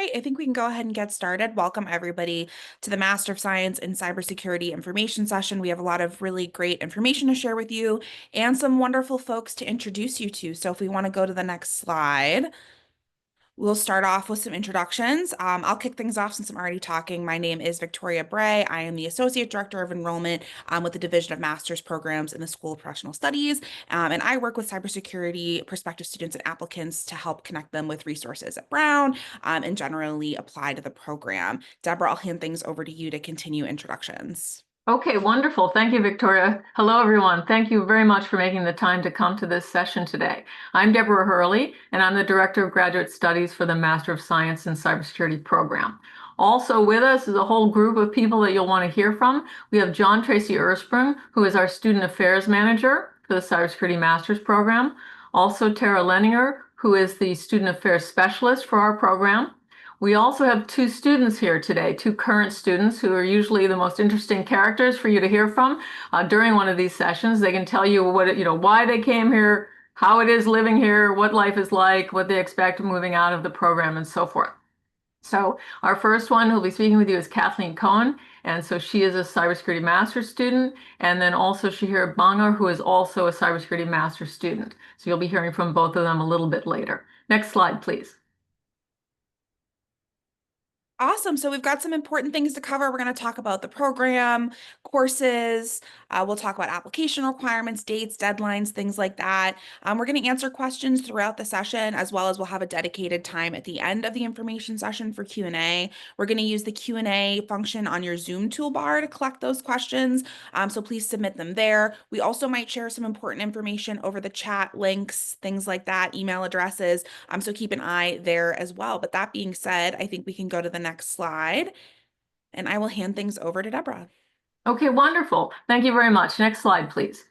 right, I think we can go ahead and get started. Welcome everybody to the Master of Science in Cybersecurity information session. We have a lot of really great information to share with you and some wonderful folks to introduce you to. So if we want to go to the next slide. We'll start off with some introductions. I'll kick things off since I'm already talking. My name is Victoria Bray. I am the Associate Director of Enrollment with the Division of Master's Programs in the School of Professional Studies. And I work with cybersecurity prospective students and applicants to help connect them with resources at Brown and generally apply to the program. Deborah, I'll hand things over to you to continue introductions. Okay, wonderful. Thank you, Victoria. Hello, everyone. Thank you very much for making the time to come to this session today. I'm Deborah Hurley, and I'm the Director of Graduate Studies for the Master of Science in Cybersecurity program. Also with us is a whole group of people that you'll want to hear from. We have John Tracy Ersprung, who is our Student Affairs Manager for the Cybersecurity Master's program. Also Tara Lenninger, who is the Student Affairs Specialist for our program. We also have two students here today, two current students who are usually the most interesting characters for you to hear from during one of these sessions. They can tell you why they came here, how it is living here, what life is like, what they expect moving out of the program, and so forth. So our first one who'll be speaking with you is Kathleen Cohen, and so she is a cybersecurity master's student, and then also Shahir Banga, who is also a cybersecurity master's student. So you'll be hearing from both of them a little bit later. Next slide, please. Awesome. So we've got some important things to cover. We're going to talk about the program, courses. We'll talk about application requirements, dates, deadlines, things like that. We're going to answer questions throughout the session, as well as we'll have a dedicated time at the end of the information session for Q&A. We're going to use the Q&A function on your Zoom toolbar to collect those questions. So please submit them there. We also might share some important information over the chat, links, things like that, email addresses. So keep an eye there as well. But that being said, I think we can go to the next slide, and I will hand things over to Deborah. Okay, wonderful. Thank you very much. Next slide, please.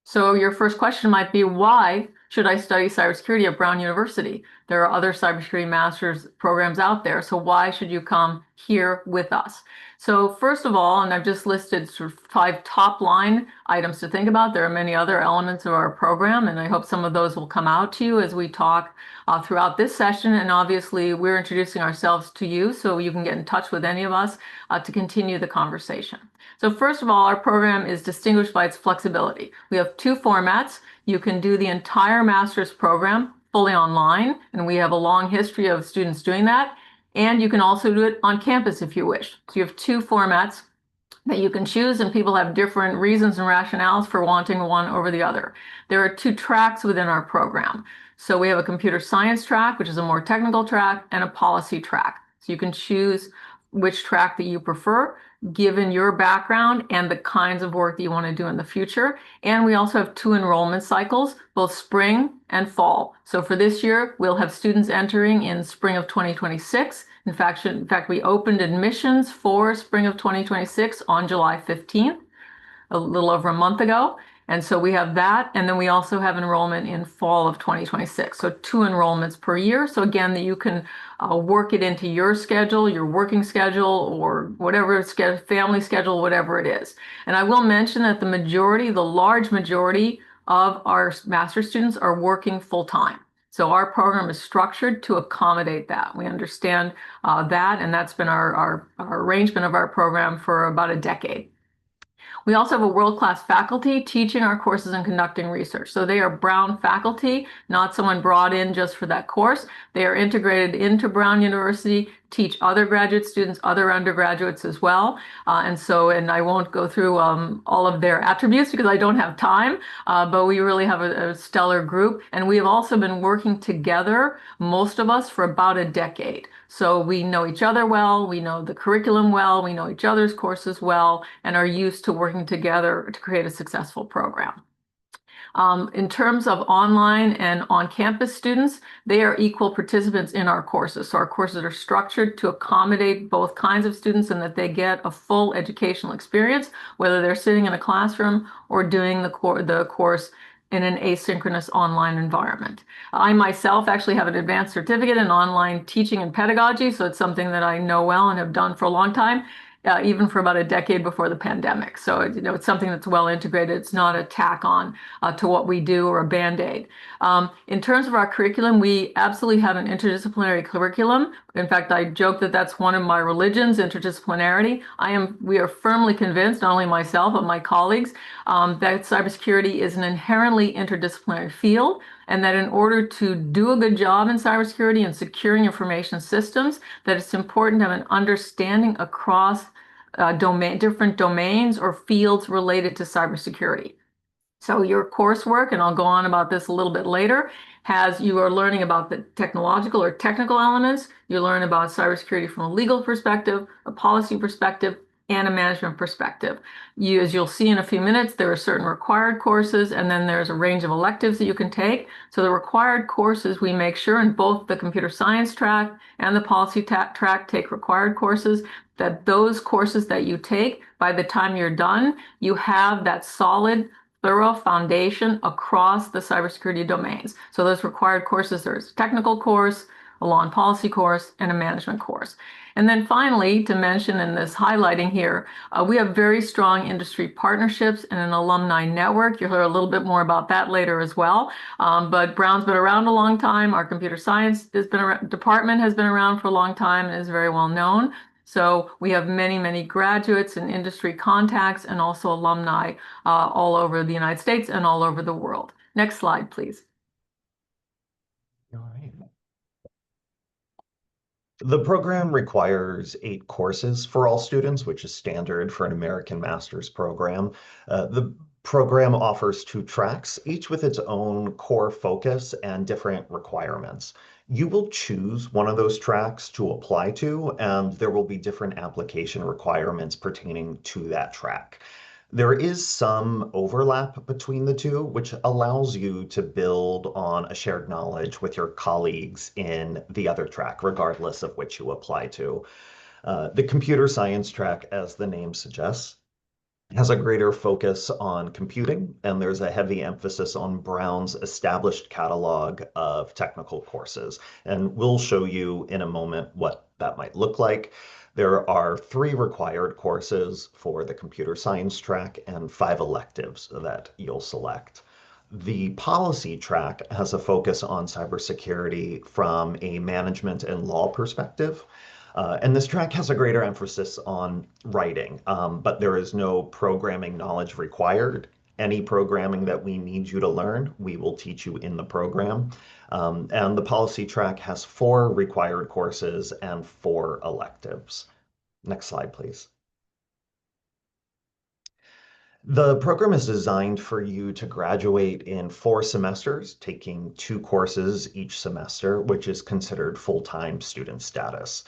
So your first question might be, why should I study cybersecurity at Brown University? There are other cybersecurity master's programs out there, so why should you come here with us? So first of all, and I've just listed sort of 5 top line items to think about. There are many other elements of our program, and I hope some of those will come out to you as we talk throughout this session. And obviously, we're introducing ourselves to you, so you can get in touch with any of us to continue the conversation. So first of all, our program is distinguished by its flexibility. We have 2 formats. You can do the entire master's program fully online, and we have a long history of students doing that. And you can also do it on campus if you wish. So you have 2 formats that you can choose, and people have different reasons and rationales for wanting one over the other. There are 2 tracks within our program. So we have a computer science track, which is a more technical track, and a policy track. So you can choose which track that you prefer, given your background and the kinds of work that you want to do in the future. And we also have 2 enrollment cycles, both spring and fall. So for this year, we'll have students entering in spring of 2026. In fact, we opened admissions for spring of 2026 on July 15th, a little over a month ago. And so we have that, and then we also have enrollment in fall of 2026. So 2 enrollments per year. So again, that you can work it into your schedule, your working schedule, or whatever family schedule, whatever it is. And I will mention that the large majority of our master students are working full time. So our program is structured to accommodate that. We understand that, and that's been our arrangement of our program for about a decade. We also have a world-class faculty teaching our courses and conducting research. So they are Brown faculty, not someone brought in just for that course. They are integrated into Brown University, teach other graduate students, other undergraduates as well. And I won't go through all of their attributes because I don't have time, but we really have a stellar group. And we have also been working together, most of us, for about a decade. So we know each other well, we know the curriculum well, we know each other's courses well, and are used to working together to create a successful program. In terms of online and on-campus students, they are equal participants in our courses. So our courses are structured to accommodate both kinds of students and that they get a full educational experience, whether they're sitting in a classroom or doing the course in an asynchronous online environment. I myself actually have an advanced certificate in online teaching and pedagogy, so it's something that I know well and have done for a long time. even for about a decade before the pandemic. So, it's something that's well integrated. It's not a tack on to what we do or a Band-Aid. In terms of our curriculum, we absolutely have an interdisciplinary curriculum. In fact, I joke that that's one of my religions, interdisciplinarity. We are firmly convinced, not only myself, but my colleagues, that cybersecurity is an inherently interdisciplinary field, and that in order to do a good job in cybersecurity and securing information systems, that it's important to have an understanding across different domains or fields related to cybersecurity. So your coursework, and I'll go on about this a little bit later, you are learning about the technological or technical elements. You learn about cybersecurity from a legal perspective, a policy perspective, and a management perspective. As you'll see in a few minutes, there are certain required courses, and then there's a range of electives that you can take. So the required courses, we make sure in both the computer science track and the policy track take required courses, that those courses that you take, by the time you're done, you have that solid, thorough foundation across the cybersecurity domains. So those required courses, there's a technical course, a law and policy course, and a management course. And then finally, to mention in this highlighting here, we have very strong industry partnerships and an alumni network. You'll hear a little bit more about that later as well. But Brown's been around a long time. Our computer science department has been around for a long time and is very well known. So we have many, many graduates and industry contacts and also alumni all over the United States and all over the world. Next slide, please. All right. The program requires 8 courses for all students, which is standard for an American master's program. The program offers 2 tracks, each with its own core focus and different requirements. You will choose one of those tracks to apply to, and there will be different application requirements pertaining to that track. There is some overlap between the two, which allows you to build on a shared knowledge with your colleagues in the other track, regardless of which you apply to. The computer science track, as the name suggests, has a greater focus on computing, and there's a heavy emphasis on Brown's established catalog of technical courses. And we'll show you in a moment what that might look like. There are 3 required courses for the computer science track and 5 electives that you'll select. The policy track has a focus on cybersecurity from a management and law perspective. And this track has a greater emphasis on writing, but there is no programming knowledge required. Any programming that we need you to learn, we will teach you in the program. And the policy track has 4 required courses and 4 electives. Next slide, please. The program is designed for you to graduate in 4 semesters, taking 2 courses each semester, which is considered full-time student status.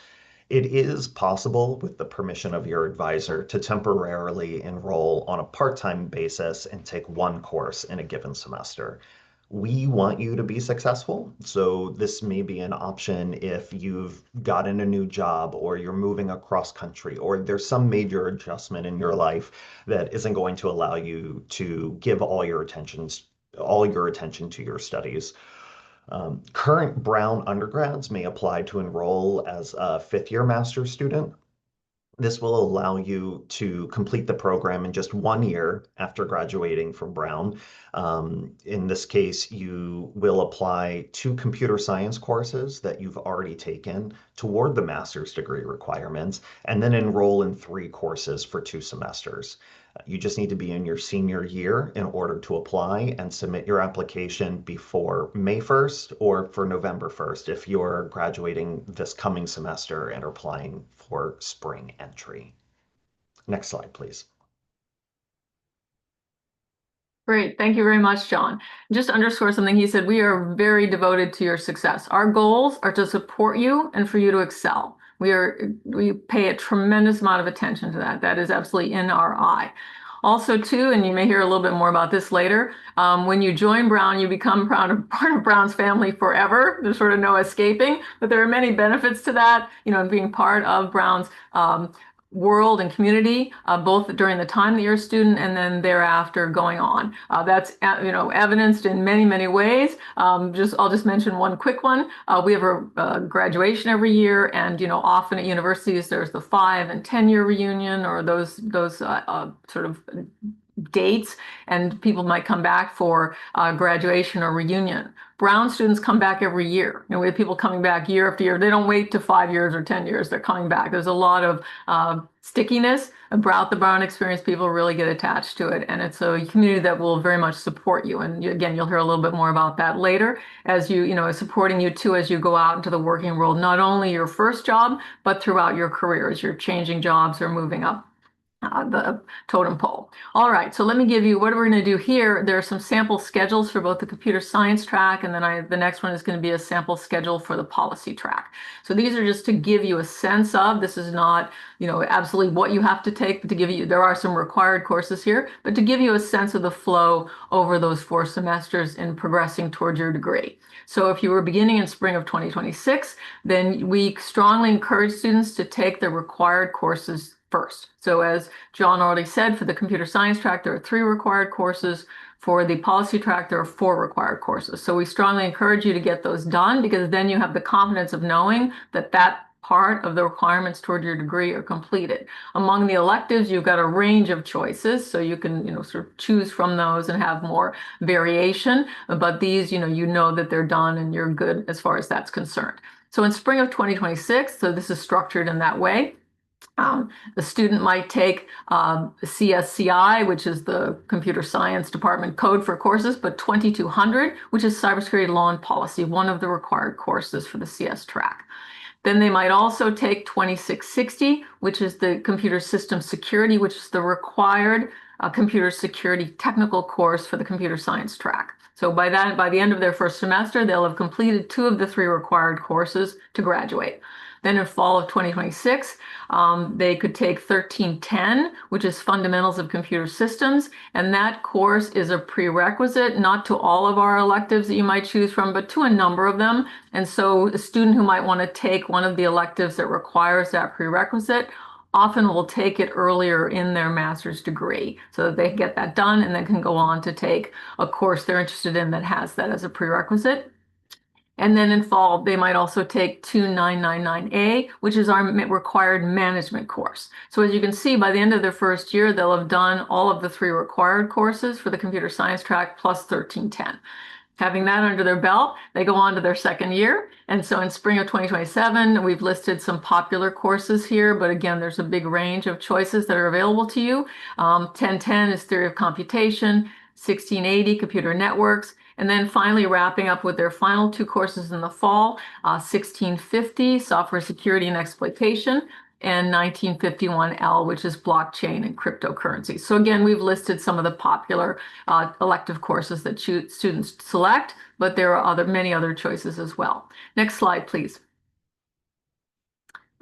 It is possible, with the permission of your advisor, to temporarily enroll on a part-time basis and take 1 course in a given semester. We want you to be successful, so this may be an option if you've gotten a new job or you're moving across country or there's some major adjustment in your life that isn't going to allow you to give all your attention to your studies. Current Brown undergrads may apply to enroll as a 5th-year master's student. This will allow you to complete the program in just 1 year after graduating from Brown. In this case, you will apply 2 computer science courses that you've already taken toward the master's degree requirements, and then enroll in 3 courses for 2 semesters. You just need to be in your senior year in order to apply and submit your application before May 1st or for November 1st if you're graduating this coming semester and are applying for spring entry. Next slide, please. Great. Thank you very much, John. Just to underscore something he said, we are very devoted to your success. Our goals are to support you and for you to excel. We pay a tremendous amount of attention to that. That is absolutely in our eye. Also, too, and you may hear a little bit more about this later, when you join Brown, you become part of Brown's family forever. There's sort of no escaping, but there are many benefits to that, being part of Brown's world and community, both during the time that you're a student and then thereafter going on. That's evidenced in many, many ways. I'll just mention one quick one. We have a graduation every year, and often at universities there's the 5 and 10-year reunion, or those sort of dates, and people might come back for graduation or reunion. Brown students come back every year. We have people coming back year after year. They don't wait to 5 years or 10 years. They're coming back. There's a lot of stickiness about the Brown experience. People really get attached to it, and it's a community that will very much support you. And again, you'll hear a little bit more about that later, as supporting you too as you go out into the working world, not only your first job, but throughout your career as you're changing jobs or moving up the totem pole. All right, so let me give you what we're going to do here. There are some sample schedules for both the computer science track, and then the next one is going to be a sample schedule for the policy track. So these are just to give you a sense of, this is not, absolutely what you have to take, but to give you, there are some required courses here, but to give you a sense of the flow over those 4 semesters in progressing toward your degree. So if you were beginning in spring of 2026, then we strongly encourage students to take the required courses first. So as John already said, for the computer science track, there are 3 required courses. For the policy track, there are 4 required courses. So we strongly encourage you to get those done, because then you have the confidence of knowing that that part of the requirements toward your degree are completed. Among the electives, you've got a range of choices, so you can sort of choose from those and have more variation, but these you know that they're done and you're good as far as that's concerned. So in spring of 2026, so this is structured in that way. The student might take CSCI, which is the Computer Science Department code for courses, but 2200, which is Cybersecurity Law and Policy, one of the required courses for the CS track. Then they might also take 2660, which is the Computer System Security, which is the required computer security technical course for the computer science track. So by the end of their first semester, they'll have completed 2 of the 3 required courses to graduate. Then in fall of 2026, they could take 1310, which is Fundamentals of Computer Systems, and that course is a prerequisite, not to all of our electives that you might choose from, but to a number of them. And so a student who might want to take one of the electives that requires that prerequisite often will take it earlier in their master's degree so that they get that done and then can go on to take a course they're interested in that has that as a prerequisite. And then in fall, they might also take 2999A, which is our required management course. So as you can see, by the end of their first year, they'll have done all of the 3 required courses for the computer science track plus 1310. Having that under their belt, they go on to their second year. And so in spring of 2027, we've listed some popular courses here, but again, there's a big range of choices that are available to you. 1010 is Theory of Computation, 1680 Computer Networks, and then finally wrapping up with their final 2 courses in the fall, 1650 Software Security and Exploitation, and 1951L, which is blockchain and cryptocurrency. So again, we've listed some of the popular elective courses that students select, but there are many other choices as well. Next slide, please.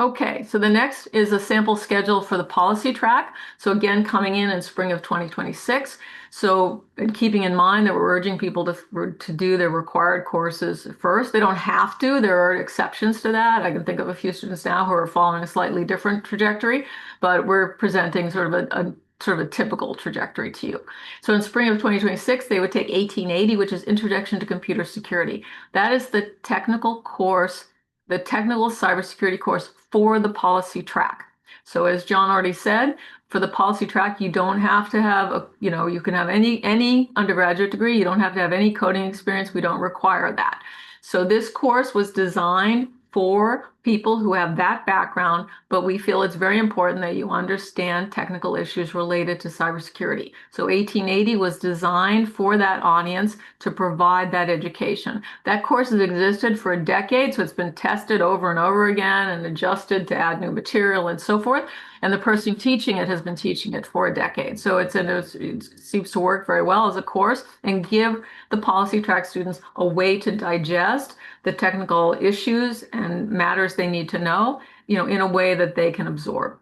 Okay, so the next is a sample schedule for the policy track. So again, coming in spring of 2026. So keeping in mind that we're urging people to do their required courses first. They don't have to. There are exceptions to that. I can think of a few students now who are following a slightly different trajectory, but we're presenting sort of a typical trajectory to you. So in spring of 2026, they would take 1880, which is Introduction to Computer Security. That is the technical course, the technical cybersecurity course for the policy track. So as John already said, for the policy track, you don't have to have you can have any undergraduate degree. You don't have to have any coding experience. We don't require that. So this course was designed for people who have that background, but we feel it's very important that you understand technical issues related to cybersecurity. So 1880 was designed for that audience to provide that education. That course has existed for a decade, so it's been tested over and over again and adjusted to add new material and so forth. And the person teaching it has been teaching it for a decade. So it seems to work very well as a course and give the policy track students a way to digest the technical issues and matters they need to know, in a way that they can absorb.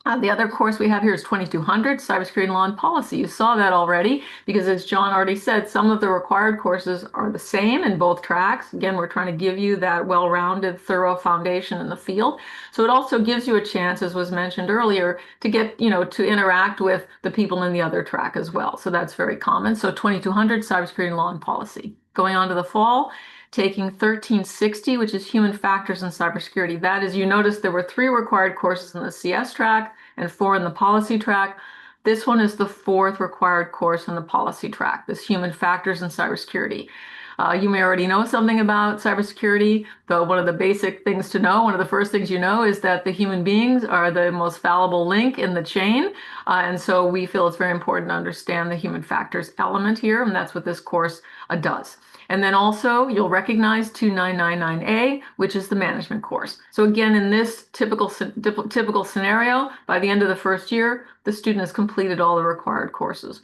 The other course we have here is 2200, Cybersecurity Law and Policy. You saw that already because, as John already said, some of the required courses are the same in both tracks. Again, we're trying to give you that well-rounded, thorough foundation in the field. So it also gives you a chance, as was mentioned earlier, to get, to interact with the people in the other track as well. So that's very common. So 2200, Cybersecurity Law and Policy. Going on to the fall, taking 1360, which is Human Factors in Cybersecurity. That is, you notice there were 3 required courses in the CS track and 4 in the policy track. This one is the 4th required course in the policy track, this Human Factors in Cybersecurity. You may already know something about cybersecurity, though one of the basic things to know, one of the first things you know is that the human beings are the most fallible link in the chain. And so we feel it's very important to understand the human factors element here, and that's what this course does. And then also you'll recognize 2999A, which is the management course. So again, in this typical scenario, by the end of the first year, the student has completed all the required courses.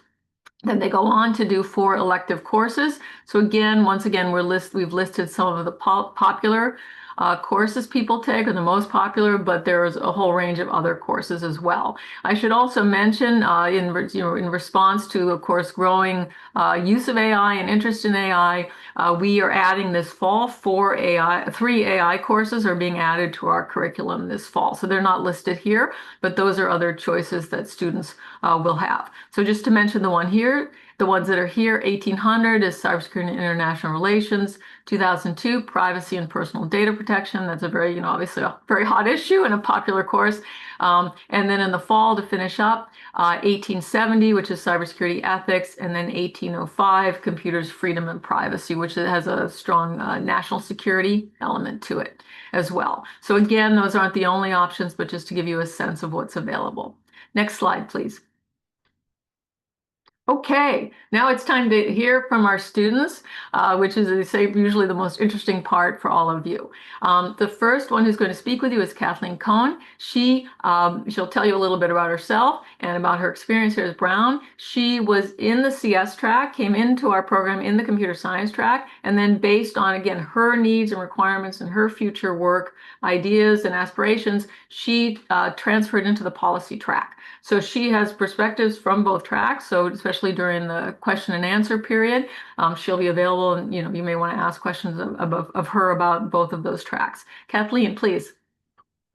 Then they go on to do 4 elective courses. So again, once again, we've listed some of the popular courses people take, are the most popular, but there's a whole range of other courses as well. I should also mention, in response to, of course, growing use of AI and interest in AI, we are adding this fall 3 AI courses are being added to our curriculum this fall. So they're not listed here, but those are other choices that students will have. So just to mention the ones that are here, 1800 is Cybersecurity and International Relations, 2002, Privacy and Personal Data Protection. That's a very, obviously a very hot issue and a popular course. And then in the fall to finish up, 1870, which is Cybersecurity Ethics, and then 1805, Computers, Freedom and Privacy, which has a strong national security element to it as well. So again, those aren't the only options, but just to give you a sense of what's available. Next slide, please. Okay, now it's time to hear from our students, which is, as I say, usually the most interesting part for all of you. The first one who's going to speak with you is Kathleen Cohn. She'll tell you a little bit about herself and about her experience here at Brown. She was in the CS track, came into our program in the computer science track, and then based on, again, her needs and requirements and her future work, ideas and aspirations, she transferred into the policy track. So she has perspectives from both tracks. So especially during the question and answer period, she'll be available, and you may want to ask questions of her about both of those tracks. Kathleen, please.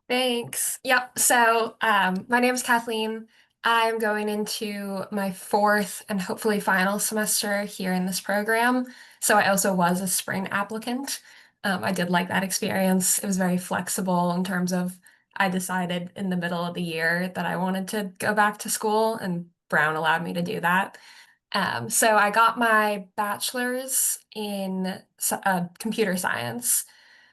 Thanks. Yep. So my name is Kathleen. I'm going into my 4th and hopefully final semester here in this program. So I also was a spring applicant. I did like that experience. It was very flexible in terms of I decided in the middle of the year that I wanted to go back to school, and Brown allowed me to do that. So I got my bachelor's in computer science.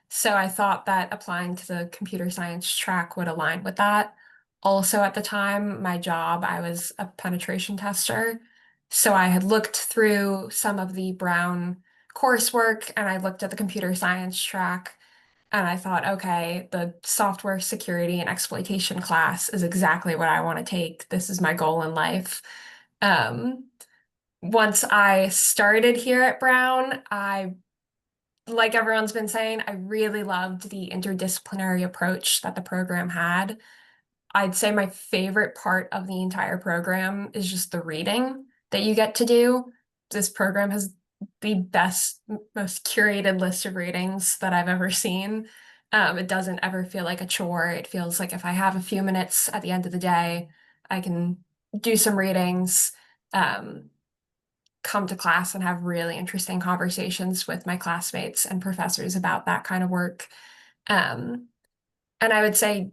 So I thought that applying to the computer science track would align with that. Also, at the time, my job, I was a penetration tester. So I had looked through some of the Brown coursework and I looked at the computer science track and I thought, okay, the software security and exploitation class is exactly what I want to take. This is my goal in life. Um, Once I started here at Brown, like everyone's been saying, I really loved the interdisciplinary approach that the program had. I'd say my favorite part of the entire program is just the reading that you get to do. This program has the best, most curated list of readings that I've ever seen. It doesn't ever feel like a chore. It feels like if I have a few minutes at the end of the day, I can do some readings. Come to class and have really interesting conversations with my classmates and professors about that kind of work. Um, and I would say,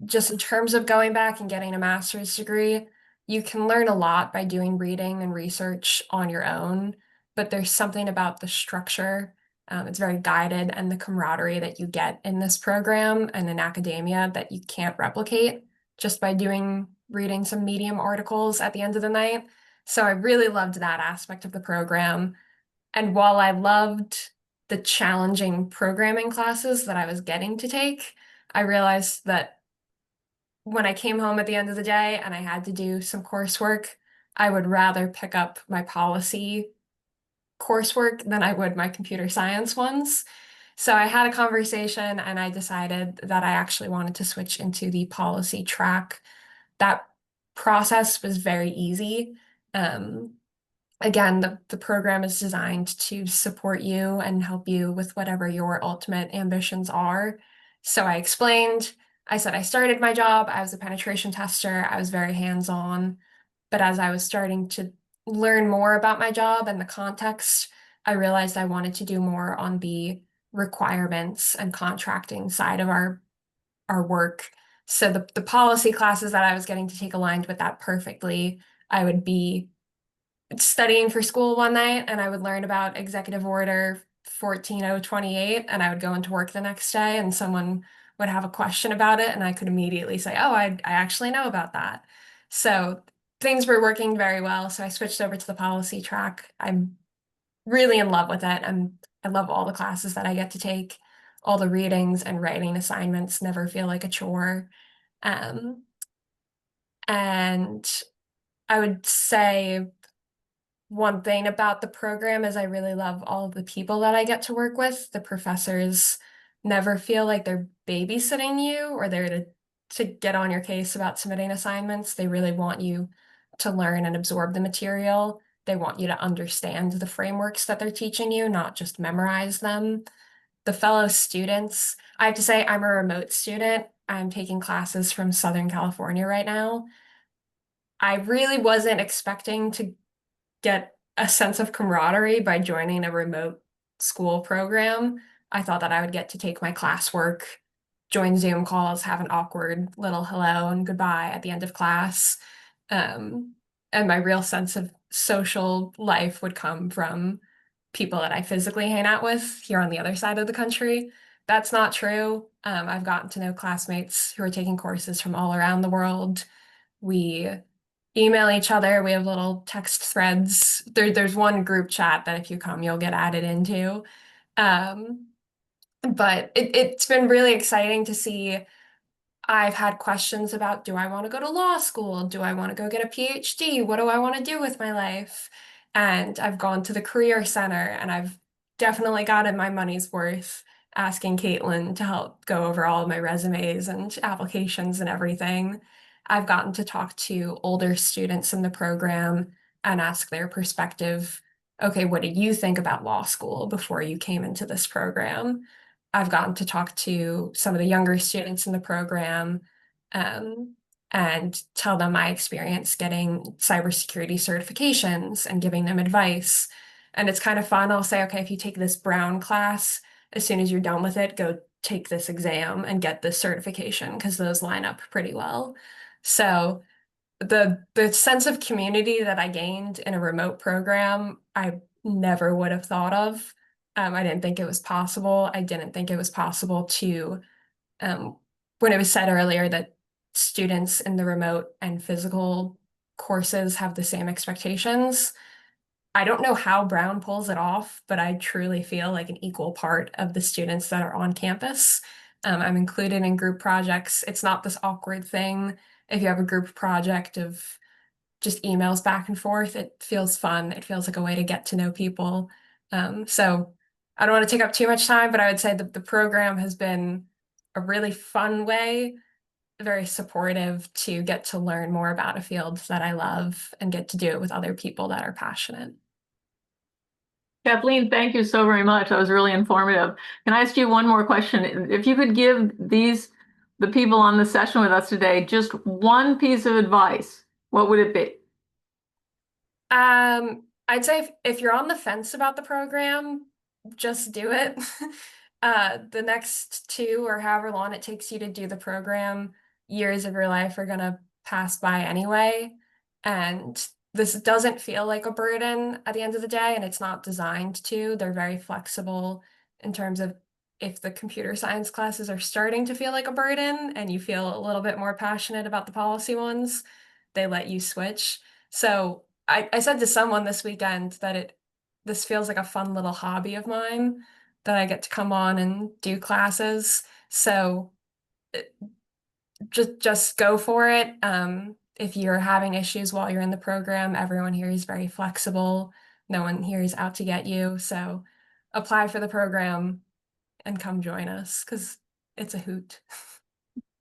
just in terms of going back and getting a master's degree, you can learn a lot by doing reading and research on your own, but there's something about the structure. It's very guided, and the camaraderie that you get in this program and in academia that you can't replicate just by reading some Medium articles at the end of the night. So I really loved that aspect of the program. And while I loved the challenging programming classes that I was getting to take, I realized that when I came home at the end of the day and I had to do some coursework, I would rather pick up my policy coursework than I would my computer science ones. So I had a conversation and I decided that I actually wanted to switch into the policy track. that process was very easy. Um, Again, the program is designed to support you and help you with whatever your ultimate ambitions are. So I said I started my job, I was a penetration tester, I was very hands-on. But as I was starting to learn more about my job and the context, I realized I wanted to do more on the requirements and contracting side of our work. So the policy classes that I was getting to take aligned with that perfectly. I would be studying for school one night and I would learn about Executive Order 14028 and I would go into work the next day and someone would have a question about it and I could immediately say, oh, I actually know about that. So things were working very well. So I switched over to the policy track. I'm really in love with it. I love all the classes that I get to take. All the readings and writing assignments never feel like a chore. Um, and I would say one thing about the program is I really love all of the people that I get to work with. The professors never feel like they're babysitting you or they're to get on your case about submitting assignments. They really want you to learn and absorb the material. They want you to understand the frameworks that they're teaching you, not just memorize them. The fellow students, I have to say, I'm a remote student. I'm taking classes from Southern California right now. I really wasn't expecting to get a sense of camaraderie by joining a remote school program. I thought that I would get to take my classwork, join Zoom calls, have an awkward little hello and goodbye at the end of class. Um, and my real sense of social life would come from people that I physically hang out with here on the other side of the country. That's not true. I've gotten to know classmates who are taking courses from all around the world. We email each other. We have little text threads. There's one group chat that if you come, you'll get added into. Um, but it's been really exciting to see. I've had questions about, do I want to go to law school? Do I want to go get a PhD? What do I want to do with my life? And I've gone to the Career Center and I've definitely gotten my money's worth asking Caitlin to help go over all of my resumes and applications and everything. I've gotten to talk to older students in the program and ask their perspective. Okay, what did you think about law school before you came into this program? I've gotten to talk to some of the younger students in the program um, and tell them my experience getting cybersecurity certifications and giving them advice. And it's kind of fun. I'll say, okay, if you take this Brown class, as soon as you're done with it, go take this exam and get this certification because those line up pretty well. So the sense of community that I gained in a remote program, I never would have thought of. I didn't think it was possible. I didn't think it was possible to, um, when it was said earlier that students in the remote and physical courses have the same expectations. I don't know how Brown pulls it off, but I truly feel like an equal part of the students that are on campus. I'm included in group projects. It's not this awkward thing. If you have a group project of just emails back and forth, it feels fun. It feels like a way to get to know people. So I don't want to take up too much time, but I would say that the program has been a really fun way, very supportive to get to learn more about a field that I love and get to do it with other people that are passionate. Kathleen, thank you so very much. That was really informative. Can I ask you one more question? If you could give the people on the session with us today, just one piece of advice, what would it be? I'd say if you're on the fence about the program, just do it. The next 2 or however long it takes you to do the program, years of your life are gonna pass by anyway. And this doesn't feel like a burden at the end of the day, and it's not designed to. They're very flexible in terms of if the computer science classes are starting to feel like a burden and you feel a little bit more passionate about the policy ones, they let you switch. So I said to someone this weekend that this feels like a fun little hobby of mine that I get to come on and do classes. So just go for it. If you're having issues while you're in the program, everyone here is very flexible. No one here is out to get you. So apply for the program and come join us because it's a hoot.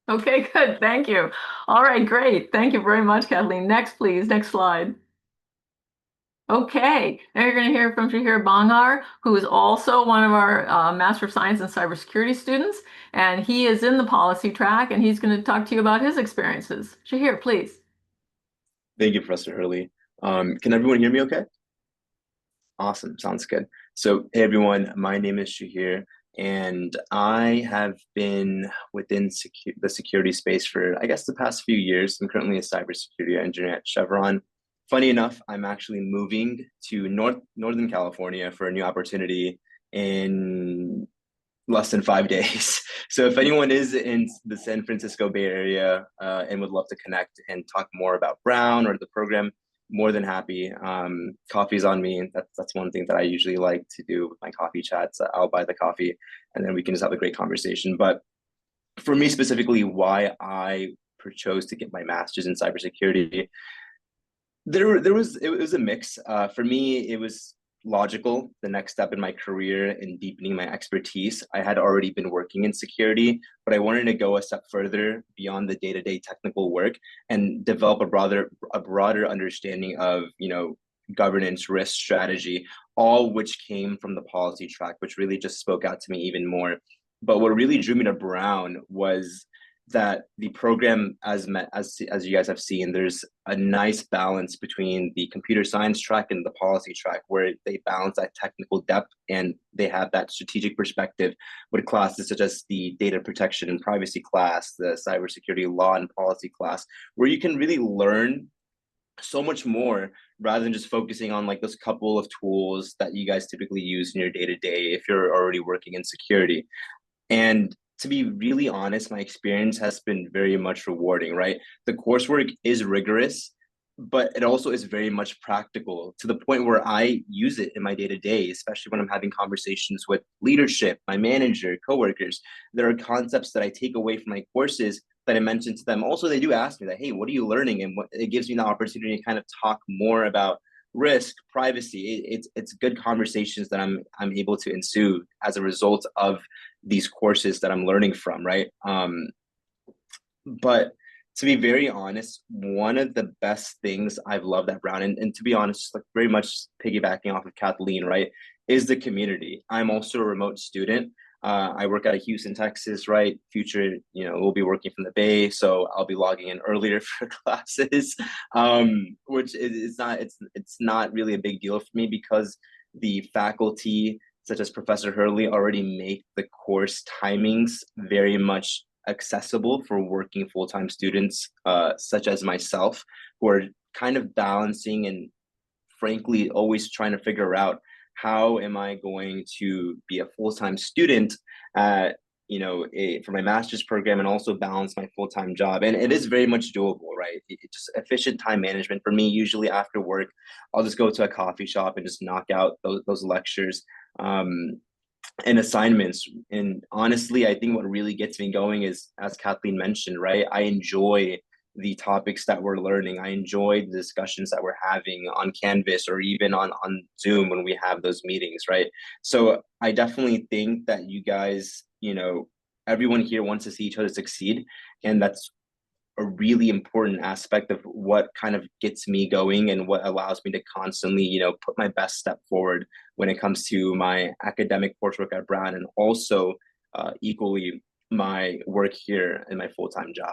Okay, good. Thank you. All right, great. Thank you very much, Kathleen. Next, please. Next slide. Okay, now you're going to hear from Shahir Bangar, who is also one of our Master of Science in Cybersecurity students, and he is in the policy track, and he's going to talk to you about his experiences. Shahir, please. Thank you, Professor Hurley. Can everyone hear me okay? Awesome, sounds good. So, hey everyone, my name is Shahir, and I have been within the security space for, I guess, the past few years. I'm currently a cybersecurity engineer at Chevron. Funny enough, I'm actually moving to Northern California for a new opportunity in less than 5 days. So if anyone is in the San Francisco Bay Area and would love to connect and talk more about Brown or the program, more than happy. Coffee's on me. That's one thing that I usually like to do with my coffee chats. I'll buy the coffee and then we can just have a great conversation. But for me specifically, why I chose to get my master's in cybersecurity, it was a mix. For me, it was logical, the next step in my career in deepening my expertise. I had already been working in security, but I wanted to go a step further beyond the day-to-day technical work and develop a broader understanding of, governance, risk, strategy, all which came from the policy track, which really just spoke out to me even more. But what really drew me to Brown was that the program, as you guys have seen, there's a nice balance between the computer science track and the policy track, where they balance that technical depth and they have that strategic perspective with classes such as the data protection and privacy class, the cybersecurity law and policy class, where you can really learn so much more rather than just focusing on like those couple of tools that you guys typically use in your day to day if you're already working in security. And to be really honest, my experience has been very much rewarding, right? The coursework is rigorous, but it also is very much practical to the point where I use it in my day to day, especially when I'm having conversations with leadership, my manager, coworkers. There are concepts that I take away from my courses that I mentioned to them. Also, they do ask me that, hey, what are you learning? And it gives me the opportunity to kind of talk more about risk, privacy. It's good conversations that I'm able to ensue as a result of these courses that I'm learning from, right? But to be very honest, one of the best things I've loved at Brown, and to be honest, like very much piggybacking off of Kathleen, right, is the community. I'm also a remote student. I work out of Houston, Texas, right? Future, we'll be working from the Bay, so I'll be logging in earlier for classes, which it's not really a big deal for me because the faculty, such as Professor Hurley, already make the course timings very much accessible for working full-time students, such as myself, who are kind of balancing and frankly always trying to figure out how am I going to be a full-time student at for my master's program and also balance my full-time job. And it is very much doable, right? It's just efficient time management for me. Usually after work, I'll just go to a coffee shop and just knock out those lectures and assignments. And honestly, I think what really gets me going is, as Kathleen mentioned, right? I enjoy the topics that we're learning. I enjoy the discussions that we're having on Canvas or even on Zoom when we have those meetings, right? So I definitely think that you guys, everyone here wants to see each other succeed. And that's a really important aspect of what kind of gets me going and what allows me to constantly, put my best step forward when it comes to my academic coursework at Brown and also equally my work here in my full-time job.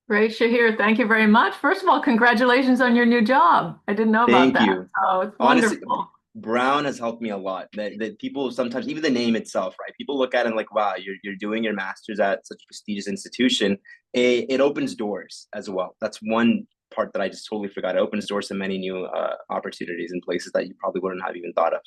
Great, Shahir. Thank you very much. First of all, congratulations on your new job. I didn't know about Thank that. you. So it's Honestly, wonderful. Brown has helped me a lot. That people sometimes, even the name itself, right? People look at it and like, wow, you're doing your master's at such a prestigious institution. It opens doors as well. That's one part that I just totally forgot. It opens doors to many new opportunities in places that you probably wouldn't have even thought of.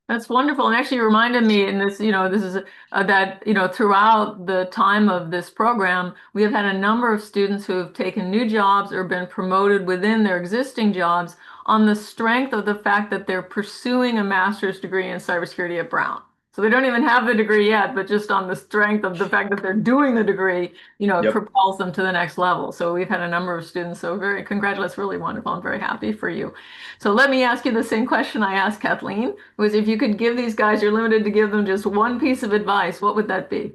That's wonderful. And actually reminded me in this, this is that, throughout the time of this program, we have had a number of students who have taken new jobs or been promoted within their existing jobs on the strength of the fact that they're pursuing a master's degree in cybersecurity at Brown. So they don't even have the degree yet, but just on the strength of the fact that they're doing the degree, it Yep. propels them to the next level. So we've had a number of students. So very congratulations, really wonderful. I'm very happy for you. So let me ask you the same question I asked Kathleen, was if you could give these guys, you're limited to give them just one piece of advice, what would that be?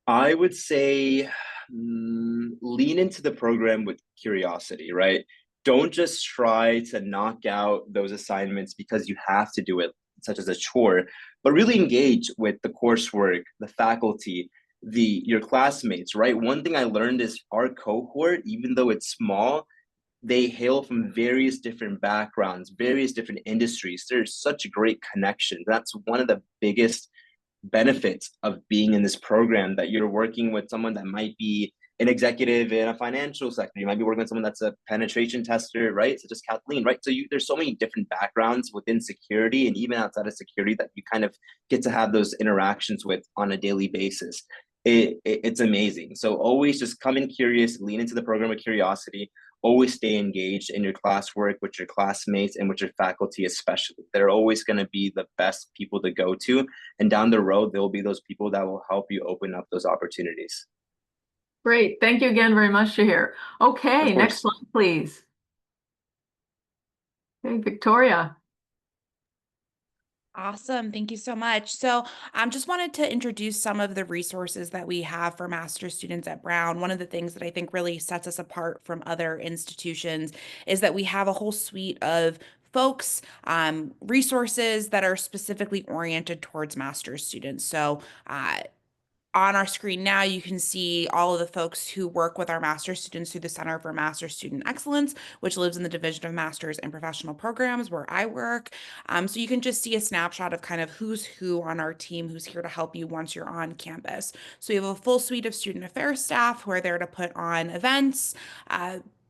I would say lean into the program with curiosity, right? Don't just try to knock out those assignments because you have to do it, such as a chore, but really engage with the coursework, the faculty, your classmates, right? One thing I learned is our cohort, even though it's small, they hail from various different backgrounds, various different industries. There's such a great connection. That's one of the biggest benefits of being in this program, that you're working with someone that might be an executive in a financial sector. You might be working with someone that's a penetration tester, right? Such as Kathleen, right? So there's so many different backgrounds within security and even outside of security that you kind of get to have those interactions with on a daily basis. It's amazing. So always just come in curious, lean into the program with curiosity, always stay engaged in your classwork with your classmates and with your faculty, especially. They're always going to be the best people to go to. And down the road, there will be those people that will help you open up those opportunities. Great. Thank you again very much, Shahir. Okay, Of next course. slide, please. Okay, Victoria. Awesome. Thank you so much. So, just wanted to introduce some of the resources that we have for master's students at Brown. One of the things that I think really sets us apart from other institutions is that we have a whole suite of folks, resources that are specifically oriented towards master's students. So, on our screen now, you can see all of the folks who work with our master's students through the Center for Master's Student Excellence, which lives in the Division of Master's and Professional Programs where I work. So you can just see a snapshot of kind of who's who on our team who's here to help you once you're on campus. So we have a full suite of student affairs staff who are there to put on events,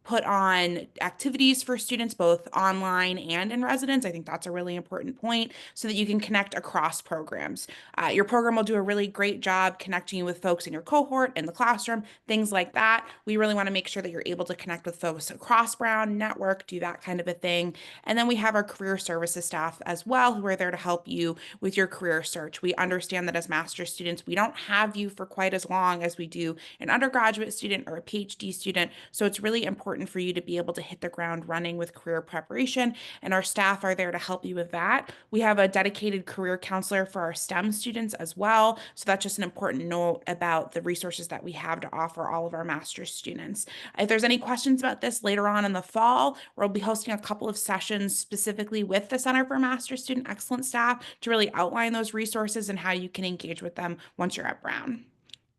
put on activities for students both online and in residence. I think that's a really important point so that you can connect across programs. Your program will do a really great job connecting you with folks in your cohort, in the classroom, things like that. We really want to make sure that you're able to connect with folks across Brown, network, do that kind of a thing. And then we have our career services staff as well, who are there to help you with your career search. We understand that as master's students, we don't have you for quite as long as we do an undergraduate student or a PhD student. So it's really important for you to be able to hit the ground running with career preparation. And our staff are there to help you with that. We have a dedicated career counselor for our STEM students as well. So that's just an important note about the resources that we have to offer all of our master's students. If there's any questions about this later on in the fall, we'll be hosting a couple of sessions specifically with the Center for Master's Student Excellence staff to really outline those resources and how you can engage with them once you're at Brown.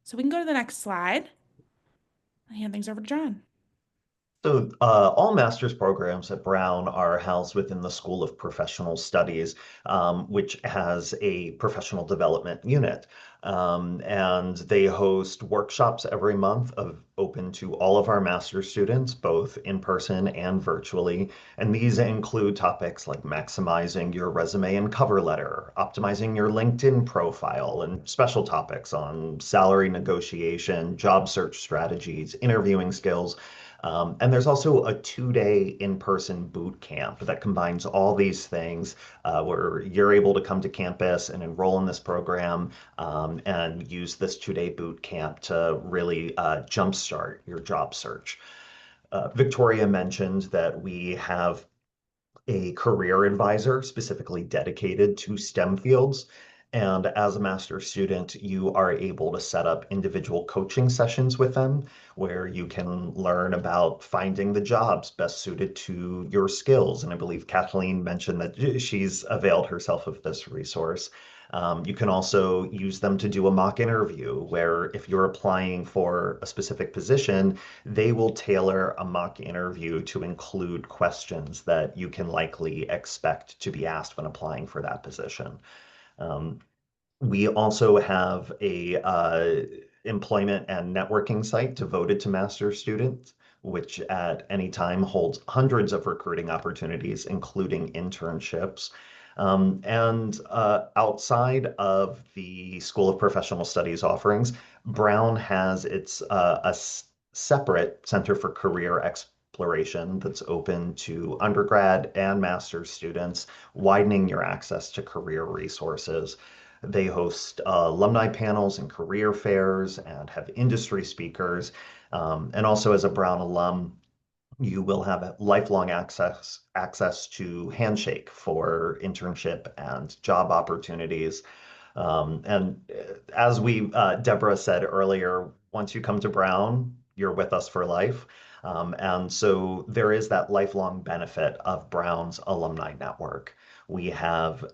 So we can go to the next slide. I'll hand things over to John. So, all master's programs at Brown are housed within the School of Professional Studies, which has a professional development unit. And they host workshops every month open to all of our master's students, both in person and virtually. And these include topics like maximizing your resume and cover letter, optimizing your LinkedIn profile, and special topics on salary negotiation, job search strategies, interviewing skills. And there's also a 2-day in-person boot camp that combines all these things where you're able to come to campus and enroll in this program and use this 2-day boot camp to really jumpstart your job search. Victoria mentioned that we have a career advisor specifically dedicated to STEM fields. And as a master's student, you are able to set up individual coaching sessions with them where you can learn about finding the jobs best suited to your skills. And I believe Kathleen mentioned that she's availed herself of this resource. You can also use them to do a mock interview where if you're applying for a specific position, they will tailor a mock interview to include questions that you can likely expect to be asked when applying for that position. Um, we also have a employment and networking site devoted to master's students, which at any time holds hundreds of recruiting opportunities, including internships. And outside of the School of Professional Studies offerings, Brown has its separate Center for Career Exploration that's open to undergrad and master's students, widening your access to career resources. They host alumni panels and career fairs and have industry speakers. And also, as a Brown alum, you will have lifelong access to Handshake for internship and job opportunities. As Deborah said earlier, once you come to Brown, you're with us for life. And so there is that lifelong benefit of Brown's alumni network. We have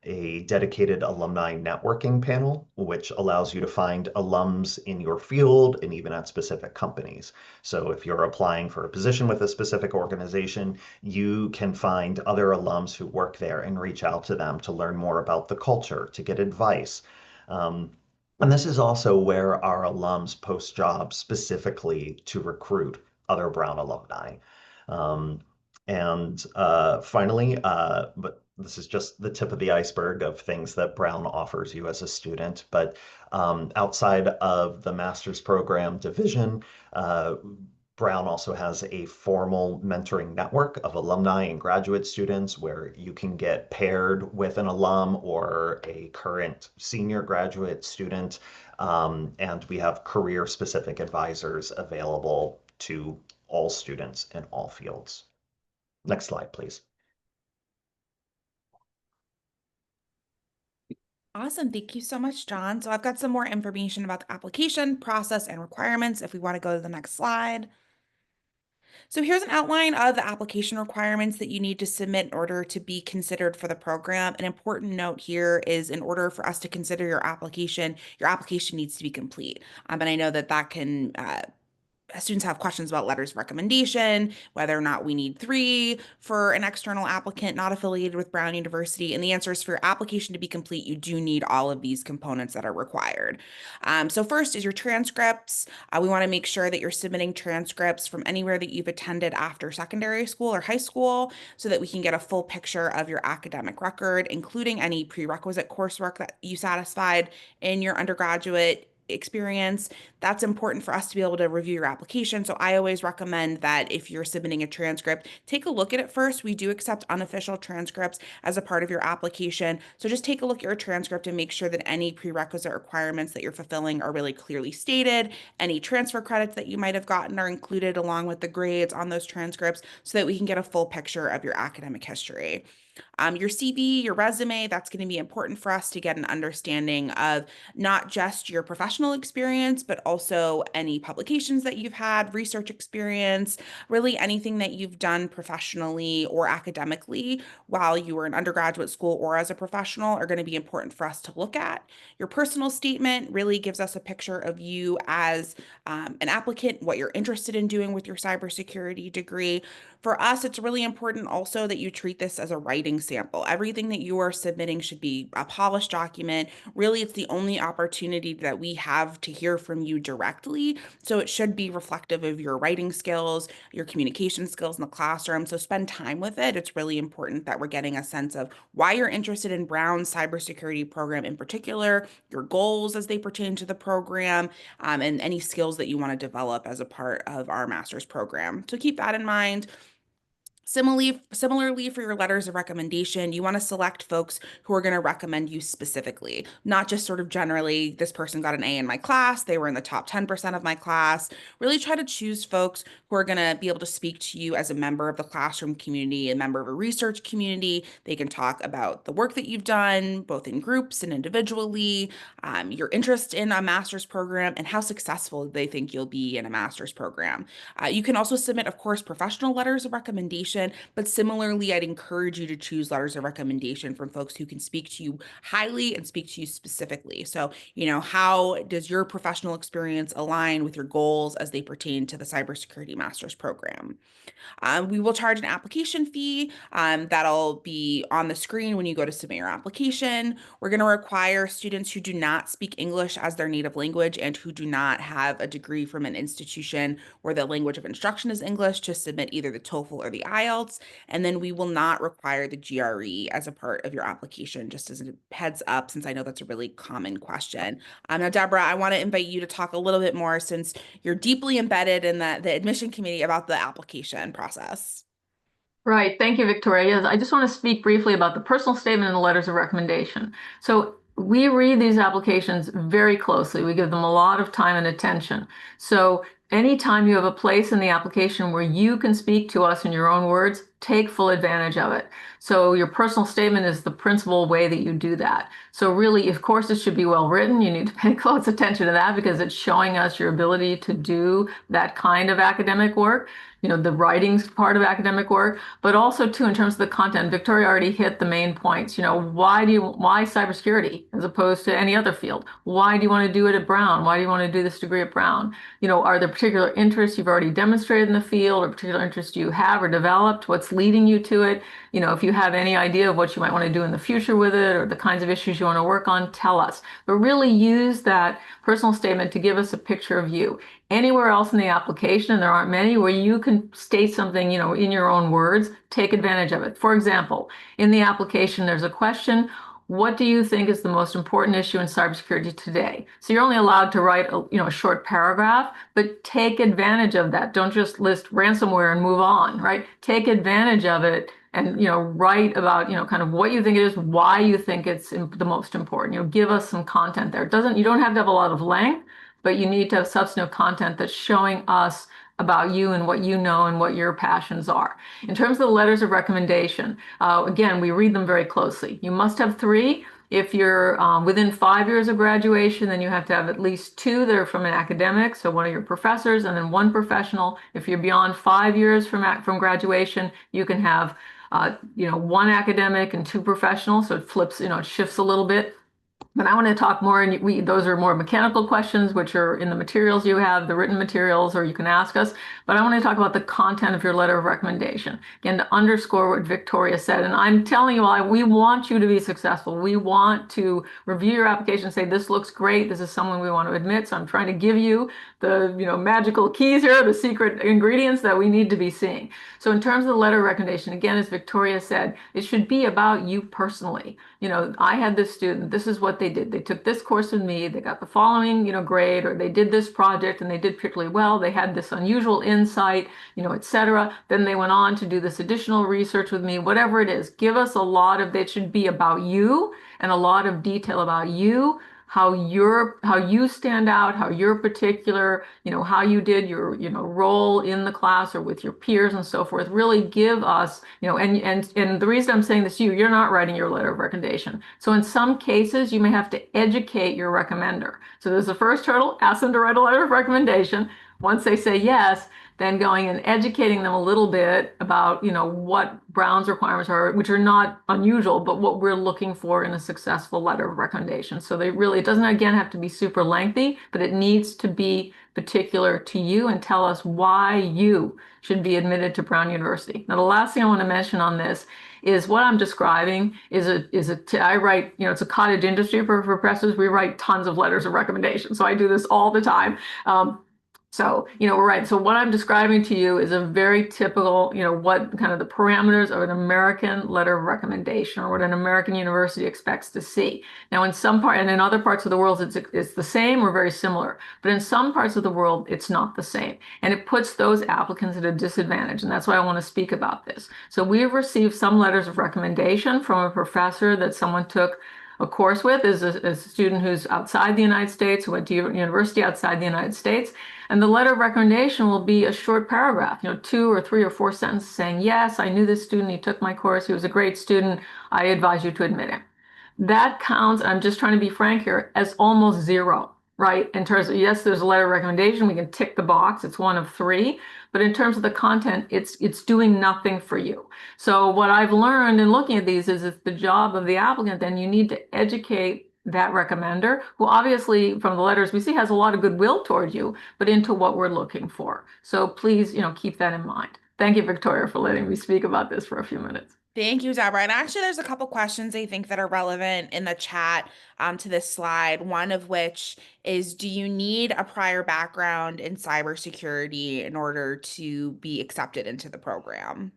a dedicated alumni networking panel, which allows you to find alums in your field and even at specific companies. So if you're applying for a position with a specific organization, you can find other alums who work there and reach out to them to learn more about the culture, to get advice. Um, and this is also where our alums post jobs specifically to recruit other Brown alumni. Um, Finally, but this is just the tip of the iceberg of things that Brown offers you as a student. But outside of the master's program division, Brown also has a formal mentoring network of alumni and graduate students where you can get paired with an alum or a current senior graduate student. And we have career-specific advisors available to all students in all fields. Next slide, please. Awesome. Thank you so much, John. So I've got some more information about the application process and requirements if we want to go to the next slide. So here's an outline of the application requirements that you need to submit in order to be considered for the program. An important note here is in order for us to consider your application needs to be complete. And I know that that can students have questions about letters of recommendation, whether or not we need 3 for an external applicant not affiliated with Brown University. And the answer is for your application to be complete, you do need all of these components that are required. So first is your transcripts. We want to make sure that you're submitting transcripts from anywhere that you've attended after secondary school or high school so that we can get a full picture of your academic record, including any prerequisite coursework that you satisfied in your undergraduate experience. That's important for us to be able to review your application. So I always recommend that if you're submitting a transcript, take a look at it first. We do accept unofficial transcripts as a part of your application. So just take a look at your transcript and make sure that any prerequisite requirements that you're fulfilling are really clearly stated. Any transfer credits that you might have gotten are included along with the grades on those transcripts so that we can get a full picture of your academic history. Your CV, your resume, that's going to be important for us to get an understanding of not just your professional experience, but also any publications that you've had, research experience, really anything that you've done professionally or academically while you were in undergraduate school or as a professional are going to be important for us to look at. Your personal statement really gives us a picture of you as an applicant, what you're interested in doing with your cybersecurity degree. For us, it's really important also that you treat this as a writing sample. Everything that you are submitting should be a polished document. Really, it's the only opportunity that we have to hear from you directly. So it should be reflective of your writing skills, your communication skills in the classroom. So spend time with it. It's really important that we're getting a sense of why you're interested in Brown's cybersecurity program in particular, your goals as they pertain to the program, and any skills that you want to develop as a part of our master's program. So keep that in mind. Similarly, for your letters of recommendation, you want to select folks who are going to recommend you specifically, not just sort of generally, this person got an A in my class, they were in the top 10% of my class. Really try to choose folks who are going to be able to speak to you as a member of the classroom community, a member of a research community. They can talk about the work that you've done, both in groups and individually, your interest in a master's program, and how successful they think you'll be in a master's program. You can also submit, of course, professional letters of recommendation, but similarly, I'd encourage you to choose letters of recommendation from folks who can speak to you highly and speak to you specifically. So, how does your professional experience align with your goals as they pertain to the cybersecurity master's program? We will charge an application fee that'll be on the screen when you go to submit your application. We're going to require students who do not speak English as their native language and who do not have a degree from an institution where the language of instruction is English to submit either the TOEFL or the IELTS. And then we will not require the GRE as a part of your application, just as a heads up, since I know that's a really common question. Now, Deborah, I want to invite you to talk a little bit more since you're deeply embedded in the admission committee about the application process. Right. Thank you, Victoria. I just want to speak briefly about the personal statement and the letters of recommendation. So we read these applications very closely. We give them a lot of time and attention. So anytime you have a place in the application where you can speak to us in your own words, take full advantage of it. So your personal statement is the principal way that you do that. So really, of course, it should be well written. You need to pay close attention to that because it's showing us your ability to do that kind of academic work, the writing's part of academic work, but also too in terms of the content. Victoria already hit the main points. Why cybersecurity as opposed to any other field? Why do you want to do it at Brown? Why do you want to do this degree at Brown? Are there particular interests you've already demonstrated in the field or particular interests you have or developed? What's leading you to it? If you have any idea of what you might want to do in the future with it or the kinds of issues you want to work on, tell us. But really use that personal statement to give us a picture of you. Anywhere else in the application, and there aren't many, where you can state something, in your own words, take advantage of it. For example, in the application, there's a question, what do you think is the most important issue in cybersecurity today? So you're only allowed to write a short paragraph, but take advantage of that. Don't just list ransomware and move on, right? Take advantage of it and write about kind of what you think it is, why you think it's the most important. Give us some content there. You don't have to have a lot of length, but you need to have substantive content that's showing us about you and what you know and what your passions are. In terms of the letters of recommendation, again, we read them very closely. You must have 3. If you're within 5 years of graduation, then you have to have at least 2 that are from an academic, so one of your professors, and then 1 professional. If you're beyond 5 years from graduation, you can have 1 academic and 2 professional, so it flips, it shifts a little bit. But I want to talk more, and those are more mechanical questions, which are in the materials you have, the written materials, or you can ask us. But I want to talk about the content of your letter of recommendation. Again, to underscore what Victoria said. And I'm telling you all, we want you to be successful. We want to review your application and say, this looks great. This is someone we want to admit. So I'm trying to give you the magical keys here, the secret ingredients that we need to be seeing. So in terms of the letter of recommendation, again, as Victoria said, it should be about you personally. I had this student, this is what they did. They took this course with me, they got the following, grade, or they did this project and they did particularly well. They had this unusual insight, etc. Then they went on to do this additional research with me, whatever it is. Give us a lot of, it should be about you and a lot of detail about you, how you stand out, how you're particular, how you did your, role in the class or with your peers and so forth. Really give us, and the reason I'm saying this to you, you're not writing your letter of recommendation. So in some cases, you may have to educate your recommender. So there's the first hurdle, ask them to write a letter of recommendation. Once they say yes, then going and educating them a little bit about, what Brown's requirements are, which are not unusual, but what we're looking for in a successful letter of recommendation. So it doesn't again have to be super lengthy, but it needs to be particular to you and tell us why you should be admitted to Brown University. Now, the last thing I want to mention on this is what I'm describing I write, it's a cottage industry for professors. We write tons of letters of recommendation. So I do this all the time. So, we're right. So what I'm describing to you is a very typical, what kind of the parameters of an American letter of recommendation or what an American university expects to see. Now, in some part and in other parts of the world, it's the same or very similar. But in some parts of the world, it's not the same. And it puts those applicants at a disadvantage. And that's why I want to speak about this. So we've received some letters of recommendation from a professor that someone took a course with is a student who's outside the United States, who went to university outside the United States. And the letter of recommendation will be a short paragraph, 2 or 3 or 4 sentences saying, yes, I knew this student, he took my course, he was a great student, I advise you to admit him. That counts, I'm just trying to be frank here, as almost 0, right? In terms of, yes, there's a letter of recommendation, we can tick the box, it's 1 of 3, but in terms of the content, it's doing nothing for you. So what I've learned in looking at these is it's the job of the applicant, then you need to educate that recommender, who obviously from the letters we see has a lot of goodwill toward you, but into what we're looking for. So please, keep that in mind. Thank you, Victoria, for letting me speak about this for a few minutes. Thank you, Deborah. And actually, there's a couple questions I think that are relevant in the chat to this slide. One of which is, do you need a prior background in cybersecurity in order to be accepted into the program?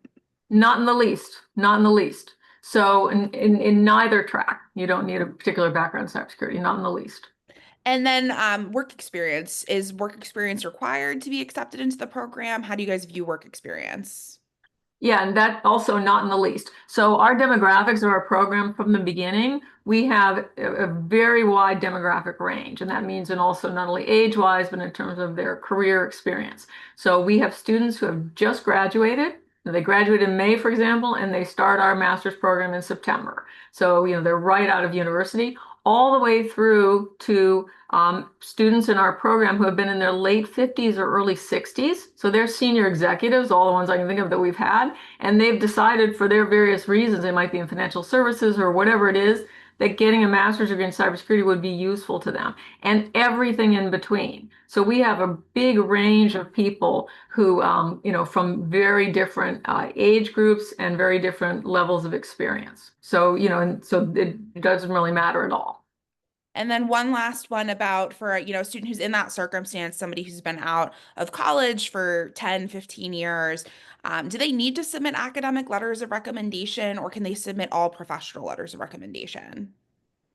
Not in the least, not in the least. So in neither track, you don't need a particular background in cybersecurity, not in the least. And then work experience. Is work experience required to be accepted into the program? How do you guys view work experience? Yeah, and that also not in the least. So our demographics of our program from the beginning, we have a very wide demographic range. And that means, and also not only age-wise, but in terms of their career experience. So we have students who have just graduated, They graduate in May, for example, and they start our master's program in September. So, they're right out of university, all the way through to students in our program who have been in their late 50s or early 60s. So they're senior executives, all the ones I can think of that we've had, and they've decided for their various reasons, they might be in financial services or whatever it is, that getting a master's degree in cybersecurity would be useful to them, and everything in between. So we have a big range of people who, from very different age groups and very different levels of experience. So, and so it doesn't really matter at all. And then one last one about for, a student who's in that circumstance, somebody who's been out of college for 10, 15 years, do they need to submit academic letters of recommendation or can they submit all professional letters of recommendation?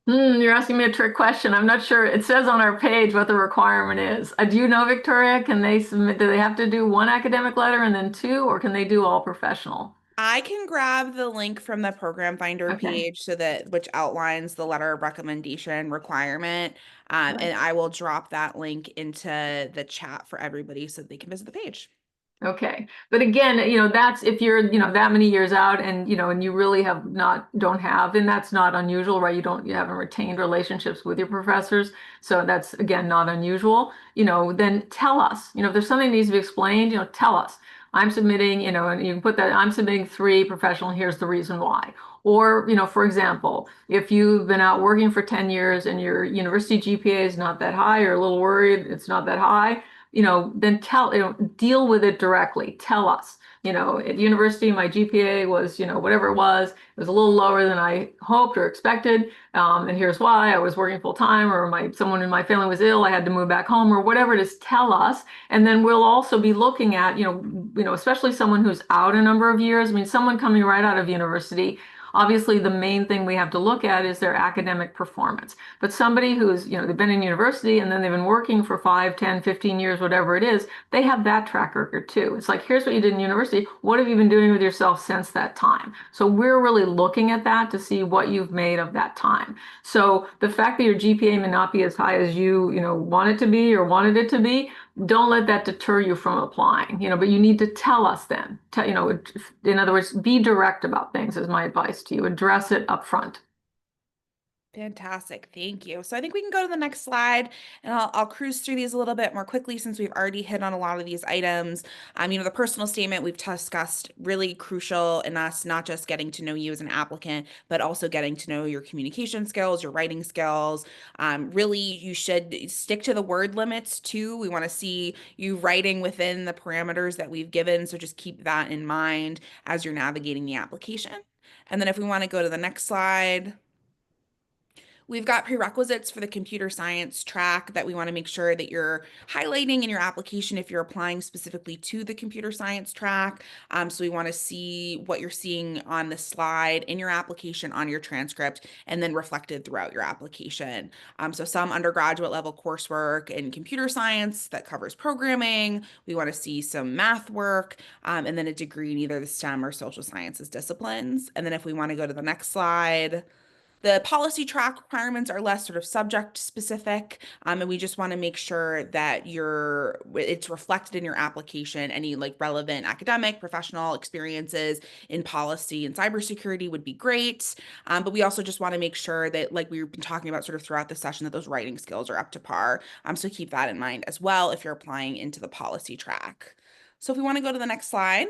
You're asking me a trick question. I'm not sure. It says on our page what the requirement is. Do you know, Victoria? Can they submit, do they have to do one academic letter and then two, or can they do all professional? I can grab the link from the program finder Okay. page which outlines the letter of recommendation requirement. Right. And I will drop that link into the chat for everybody so they can visit the page. Okay. But again, that's if you're, that many years out and, and you really don't have, and that's not unusual, right? You haven't retained relationships with your professors. So that's, again, not unusual. Then tell us, if there's something that needs to be explained, tell us. I'm submitting, and you can put that, I'm submitting 3 professional, here's the reason why. Or, for example, if you've been out working for 10 years and your university GPA is not that high, you're a little worried it's not that high, then deal with it directly. Tell us, at university, my GPA was, whatever it was a little lower than I hoped or expected. And here's why: I was working full time, or someone in my family was ill, I had to move back home, or whatever it is. Tell us. And then we'll also be looking at, especially someone who's out a number of years. I mean, someone coming right out of university, obviously the main thing we have to look at is their academic performance. But somebody who's, they've been in university and then they've been working for 5, 10, 15 years, whatever it is, they have that track record too. It's like, here's what you did in university. What have you been doing with yourself since that time? So we're really looking at that to see what you've made of that time. So the fact that your GPA may not be as high as you, want it to be or wanted it to be, don't let that deter you from applying, but you need to tell us then. In other words, be direct about things is my advice to you. Address it up front. Fantastic. Thank you. So I think we can go to the next slide and I'll cruise through these a little bit more quickly since we've already hit on a lot of these items. The personal statement we've discussed, really crucial in us not just getting to know you as an applicant, but also getting to know your communication skills, your writing skills. Really, you should stick to the word limits too. We want to see you writing within the parameters that we've given. So just keep that in mind as you're navigating the application. And then if we want to go to the next slide. We've got prerequisites for the computer science track that we want to make sure that you're highlighting in your application if you're applying specifically to the computer science track. So we want to see what you're seeing on the slide in your application, on your transcript, and then reflected throughout your application. So some undergraduate level coursework in computer science that covers programming. We want to see some math work, and then a degree in either the STEM or social sciences disciplines. And then if we want to go to the next slide. The policy track requirements are less sort of subject specific, and we just want to make sure that it's reflected in your application. Any like relevant academic, professional experiences in policy and cybersecurity would be great. But we also just want to make sure that, like we've been talking about sort of throughout the session, that those writing skills are up to par. So keep that in mind as well if you're applying into the policy track. So if we want to go to the next slide.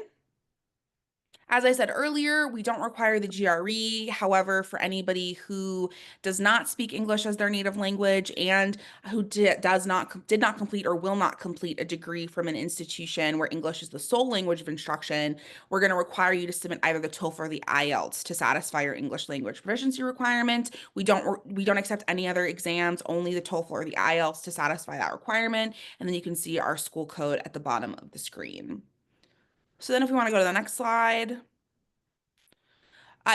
As I said earlier, we don't require the GRE. However, for anybody who does not speak English as their native language and who did not complete or will not complete a degree from an institution where English is the sole language of instruction, we're going to require you to submit either the TOEFL or the IELTS to satisfy your English language proficiency requirement. We don't accept any other exams, only the TOEFL or the IELTS to satisfy that requirement. And then you can see our school code at the bottom of the screen. So then if we want to go to the next slide.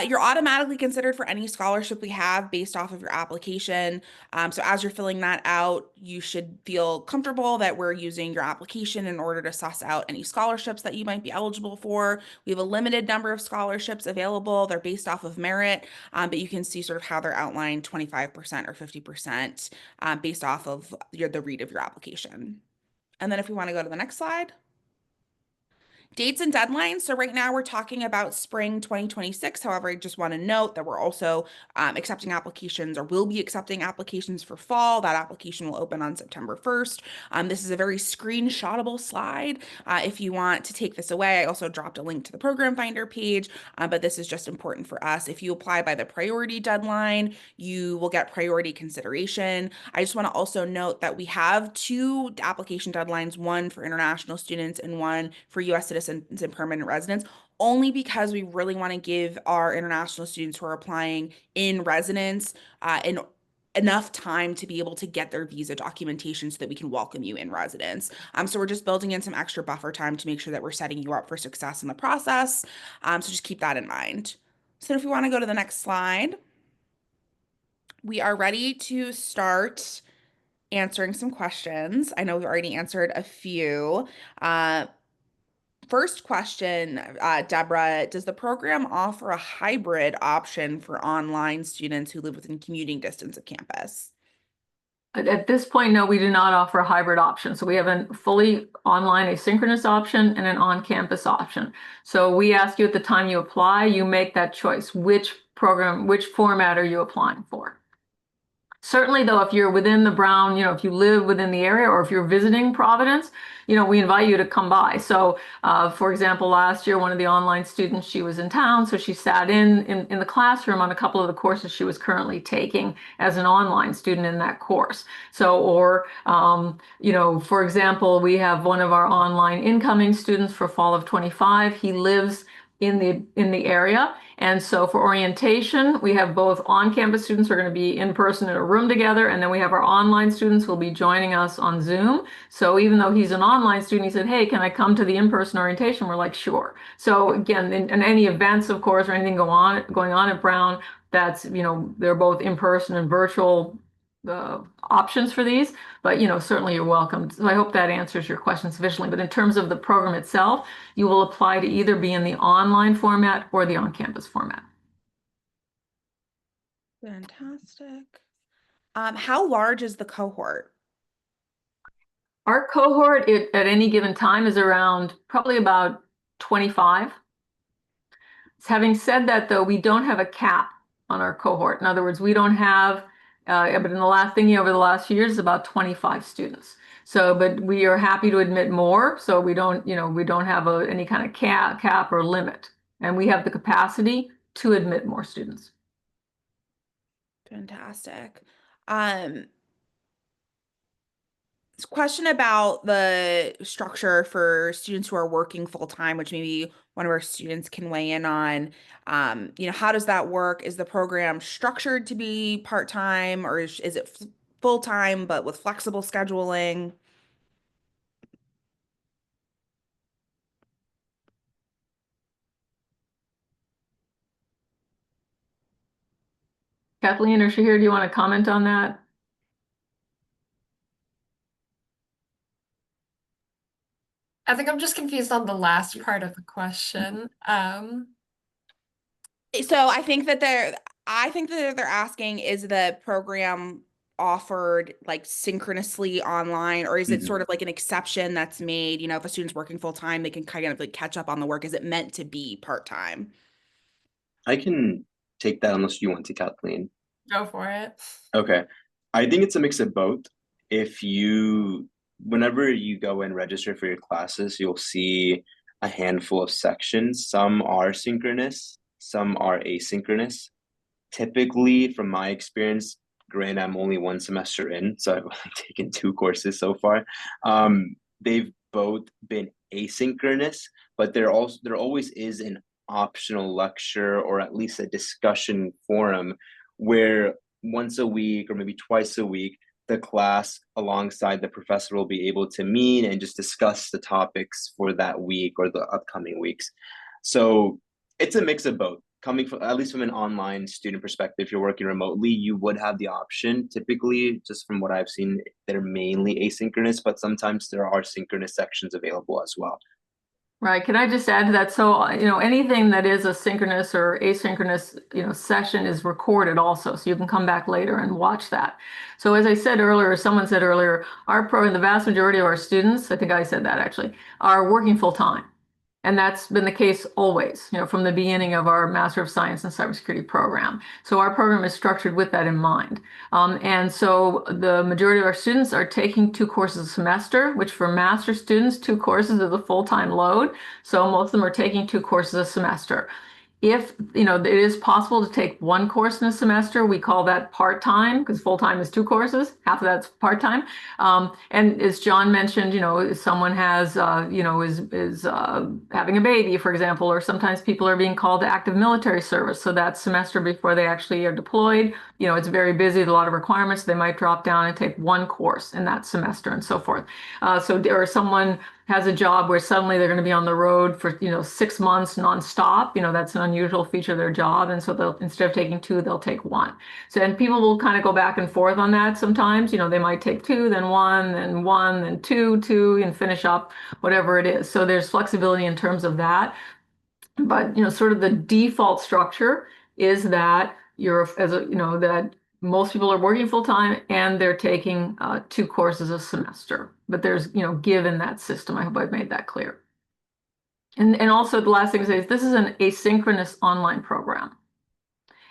You're automatically considered for any scholarship we have based off of your application. So as you're filling that out, you should feel comfortable that we're using your application in order to suss out any scholarships that you might be eligible for. We have a limited number of scholarships available. They're based off of merit, but you can see sort of how they're outlined 25% or 50% based off of the read of your application. And then if we want to go to the next slide. Dates and deadlines. So right now we're talking about spring 2026. However, I just want to note that we're also accepting applications or will be accepting applications for fall. That application will open on September 1st. This is a very screenshotable slide. If you want to take this away, I also dropped a link to the program finder page, but this is just important for us. If you apply by the priority deadline, you will get priority consideration. I just want to also note that we have two application deadlines, one for international students and one for US citizens and permanent residents, only because we really want to give our international students who are applying in residence enough time to be able to get their visa documentation so that we can welcome you in residence. So we're just building in some extra buffer time to make sure that we're setting you up for success in the process. So just keep that in mind. So if we want to go to the next slide, we are ready to start answering some questions. I know we've already answered a few. First question, Deborah, does the program offer a hybrid option for online students who live within commuting distance of campus? At this point, no, we do not offer a hybrid option. So we have a fully online asynchronous option and an on-campus option. So we ask you at the time you apply, you make that choice. Which program, which format are you applying for? Certainly, though, if you're within the Brown, if you live within the area or if you're visiting Providence, we invite you to come by. So, for example, last year, one of the online students, she was in town, so she sat in the classroom on a couple of the courses she was currently taking as an online student in that course. So, or, for example, we have one of our online incoming students for fall of 25. He lives in the area. And so for orientation, we have both on-campus students who are going to be in person in a room together, and then we have our online students who will be joining us on Zoom. So even though he's an online student, he said, hey, can I come to the in-person orientation? We're like, sure. So again, in any events, of course, or anything going on at Brown, that's, they're both in-person and virtual options for these, but certainly you're welcome. So I hope that answers your question sufficiently. But in terms of the program itself, you will apply to either be in the online format or the on-campus format. Fantastic. How large is the cohort? Our cohort at any given time is around probably about 25. Having said that, though, we don't have a cap on our cohort. In other words, we don't have, but in the last thing over the last few years is about 25 students. So, but we are happy to admit more. So we don't have any kind of cap or limit, and we have the capacity to admit more students. Fantastic. Question about the structure for students who are working full time, which maybe one of our students can weigh in on. How does that work? Is the program structured to be part-time, or is it full-time but with flexible scheduling? Kathleen or Shahir, do you want to comment on that? I think I'm just confused on the last part of the question. So I think that they're asking, is the program offered like synchronously online, or is it sort of like an exception that's made, if a student's working full time, they can kind of like catch up on the work. Is it meant to be part-time? I can take that unless you want to, Kathleen. Go for it. Okay. I think it's a mix of both. Whenever you go and register for your classes, you'll see a handful of sections. Some are synchronous, some are asynchronous. Typically, from my experience, granted, I'm only one semester in, so I've only taken 2 courses so far. They've both been asynchronous, but there always is an optional lecture or at least a discussion forum where once a week or maybe twice a week, the class alongside the professor will be able to meet and just discuss the topics for that week or the upcoming weeks. So it's a mix of both. Coming from, at least from an online student perspective, if you're working remotely, you would have the option. Typically, just from what I've seen, they're mainly asynchronous, but sometimes there are synchronous sections available as well. Right. Can I just add to that? So, anything that is a synchronous or asynchronous, session is recorded also. So you can come back later and watch that. So as I said earlier, someone said earlier, our program, the vast majority of our students, I think I said that actually, are working full time. And that's been the case always, from the beginning of our Master of Science in Cybersecurity program. So our program is structured with that in mind. And so the majority of our students are taking 2 courses a semester, which for master students, 2 courses is a full-time load. So most of them are taking 2 courses a semester. If, it is possible to take 1 course in a semester, we call that part-time, because full-time is 2 courses, half of that's part-time. And as John mentioned, if someone has, is having a baby, for example, or sometimes people are being called to active military service. So that semester before they actually are deployed, it's very busy, a lot of requirements. They might drop down and take 1 course in that semester and so forth. Or someone has a job where suddenly they're going to be on the road for 6 months nonstop. That's an unusual feature of their job, and so they'll, instead of taking 2, they'll take 1. So, and people will kind of go back and forth on that sometimes. They might take 2, then 1, then 1, then 2, 2, and finish up whatever it is. So there's flexibility in terms of that. But sort of the default structure is that that most people are working full time and they're taking 2 courses a semester. But there's give in that system. I hope I've made that clear. And also the last thing to say is this is an asynchronous online program.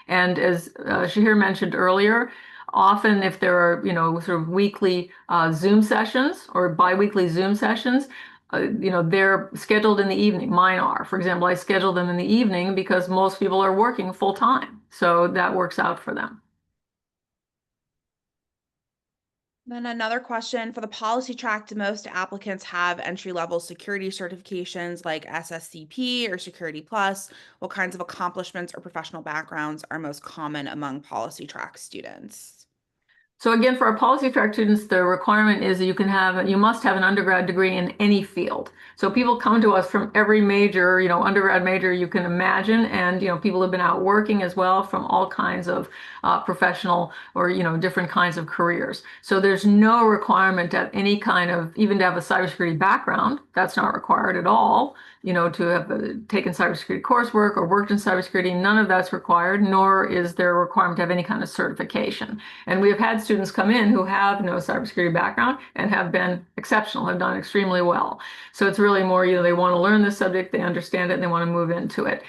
And as Shahir mentioned earlier, often if there are sort of weekly Zoom sessions or biweekly Zoom sessions, they're scheduled in the evening. Mine are. For example, I schedule them in the evening because most people are working full time. So that works out for them. Then another question for the policy track, do most applicants have entry-level security certifications like SSCP or Security Plus? What kinds of accomplishments or professional backgrounds are most common among policy track students? So again, for our policy track students, the requirement is that you must have an undergrad degree in any field. So people come to us from every major, undergrad major you can imagine, and people have been out working as well from all kinds of professional or different kinds of careers. So there's no requirement to have any kind of, even to have a cybersecurity background. That's not required at all. To have taken cybersecurity coursework or worked in cybersecurity, none of that's required, nor is there a requirement to have any kind of certification. And we have had students come in who have no cybersecurity background and have been exceptional, have done extremely well. So it's really more, they want to learn this subject, they understand it, and they want to move into it.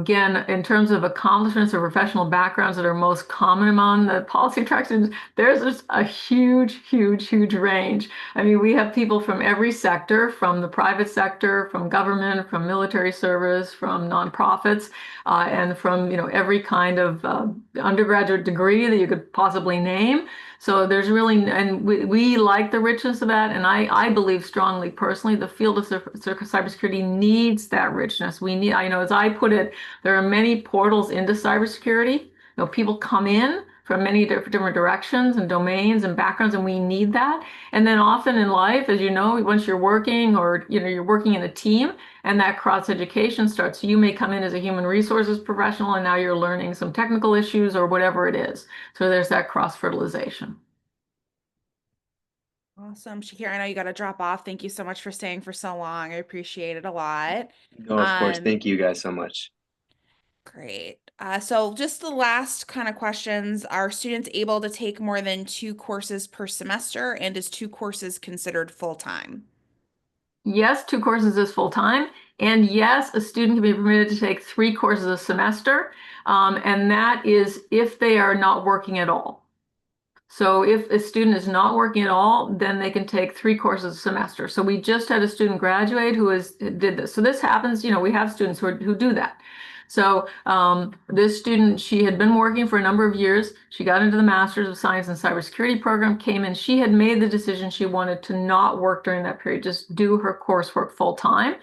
Again, in terms of accomplishments or professional backgrounds that are most common among the policy track students, there's just a huge, huge, huge range. I mean, we have people from every sector, from the private sector, from government, from military service, from nonprofits, and from every kind of undergraduate degree that you could possibly name. So there's really, and we like the richness of that. And I believe strongly, personally, the field of cybersecurity needs that richness. As I put it, there are many portals into cybersecurity. People come in from many different directions and domains and backgrounds, and we need that. And then often in life, as once you're working or you're working in a team, and that cross education starts. So you may come in as a human resources professional, and now you're learning some technical issues or whatever it is. So there's that cross fertilization. Awesome. Shakira, I know you got to drop off. Thank you so much for staying for so long. I appreciate it a lot. No, of course. Thank you guys so much. Great. So just the last kind of questions. Are students able to take more than 2 courses per semester? And is 2 courses considered full-time? Yes, 2 courses is full time. And yes, a student can be permitted to take 3 courses a semester. And that is if they are not working at all. So if a student is not working at all, then they can take 3 courses a semester. So we just had a student graduate who did this. So this happens, we have students who do that. So this student, she had been working for a number of years. She got into the Master's of Science in Cybersecurity program, came in. She had made the decision she wanted to not work during that period, just do her coursework full time.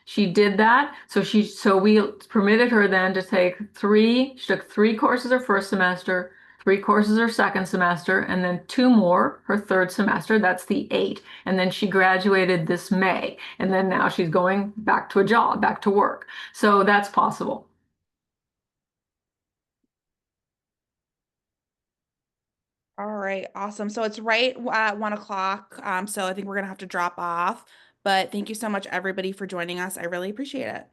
She did that. So we permitted her then to take 3. She took 3 courses her first semester, 3 courses her second semester, and then 2 more her third semester. That's the 8. And then she graduated this May. And then now she's going back to a job, back to work. So that's possible. All right, awesome. So it's right at 1 o'clock. So I think we're gonna have to drop off. But thank you so much, everybody, for joining us. I really appreciate it.